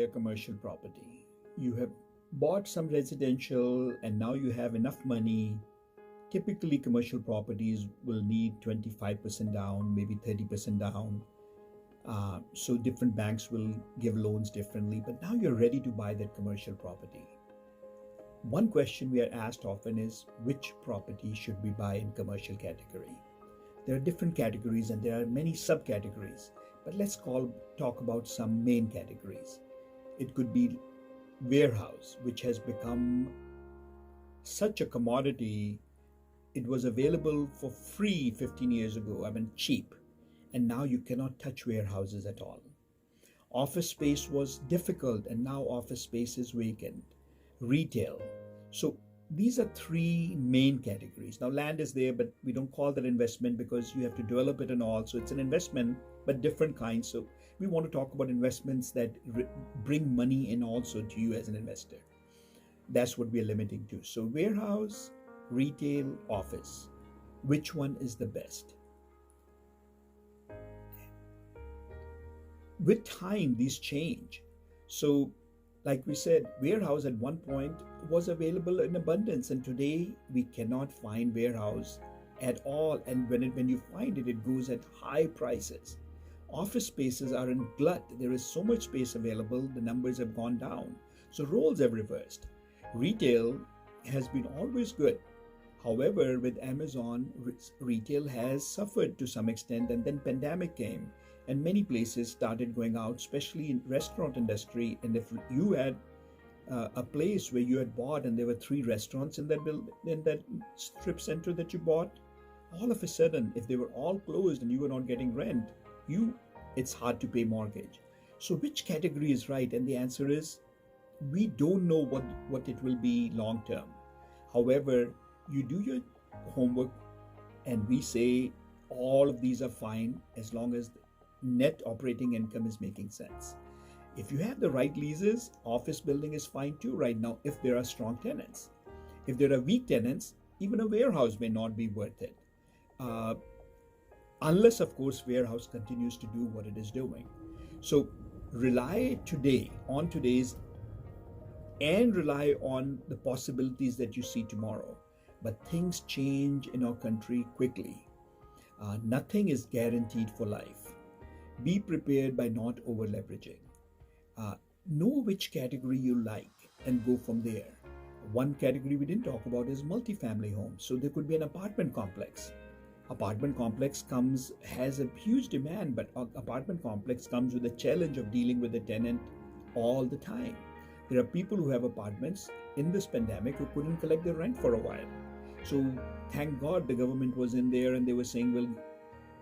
commercial property. You have bought some residential and now you have enough money. Typically, commercial properties will need 25% down, maybe 30% down. So different banks will give loans differently, but now you're ready to buy that commercial property. One question we are asked often is, which property should we buy in commercial category? There are different categories and there are many subcategories, but let's talk about some main categories. It could be warehouse, which has become such a commodity. It was available for free 15 years ago, cheap, and now you cannot touch warehouses at all. Office space was difficult and now office space is vacant. Retail. So these are three main categories. Now land is there, but we don't call that investment because you have to develop it and all. So it's an investment, but different kinds. So we want to talk about investments that bring money in also to you as an investor. That's what we are limiting to. So warehouse, retail, office. Which one is the best? With time, these change. So like we said, warehouse at one point was available in abundance, and today we cannot find warehouse at all. And when you find it, it goes at high prices. Office spaces are in glut. There is so much space available, the numbers have gone down. So roles have reversed. Retail has been always good. However, with Amazon, retail has suffered to some extent, and then pandemic came. And many places started going out, especially in restaurant industry. And if you had a place where you had bought and there were 3 restaurants in that strip center that you bought, all of a sudden, if they were all closed and you were not getting rent, it's hard to pay mortgage. So which category is right? And the answer is, we don't know what it will be long term. However, you do your homework and we say all of these are fine as long as net operating income is making sense. If you have the right leases, office building is fine too right now if there are strong tenants. If there are weak tenants, even a warehouse may not be worth it. Unless, of course, warehouse continues to do what it is doing. So rely today on today's and rely on the possibilities that you see tomorrow. But things change in our country quickly. Nothing is guaranteed for life. Be prepared by not over leveraging. Know which category you like and go from there. One category we didn't talk about is multifamily homes. So there could be an apartment complex. Apartment complex has a huge demand, but apartment complex comes with the challenge of dealing with the tenant all the time. There are people who have apartments in this pandemic who couldn't collect their rent for a while. So thank God the government was in there and they were saying,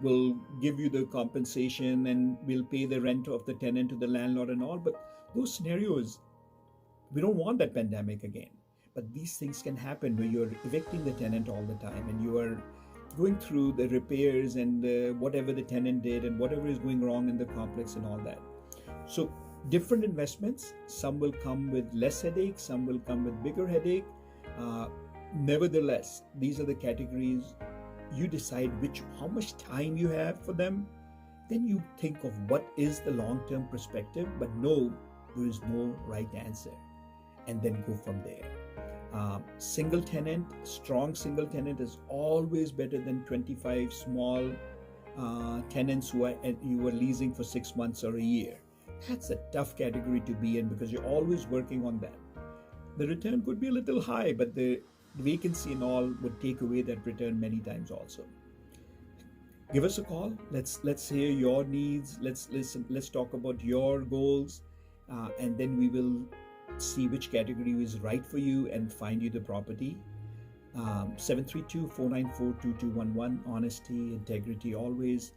we'll give you the compensation and we'll pay the rent of the tenant to the landlord and all. But those scenarios, we don't want that pandemic again. But these things can happen where you're evicting the tenant all the time and you are going through the repairs and whatever the tenant did and whatever is going wrong in the complex and all that. So different investments, some will come with less headache, some will come with bigger headache. Nevertheless, these are the categories. You decide how much time you have for them. Then you think of what is the long-term perspective, but no, there is no right answer. And then go from there. Single tenant, strong single tenant is always better than 25 small tenants who you are leasing for 6 months or a year. That's a tough category to be in because you're always working on that. The return could be a little high, but the vacancy and all would take away that return many times also. Give us a call. Let's hear your needs. Let's talk about your goals, and then we will see which category is right for you and find you the property. 732-494-2211. Honesty, integrity, always.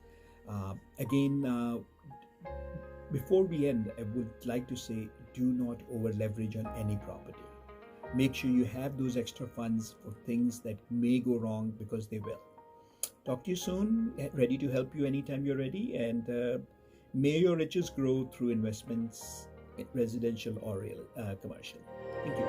Again, before we end, I would like to say, do not over leverage on any property. Make sure you have those extra funds for things that may go wrong, because they will. Talk to you soon. Ready to help you anytime you're ready. And may your riches grow through investments, residential or real, commercial. Thank you.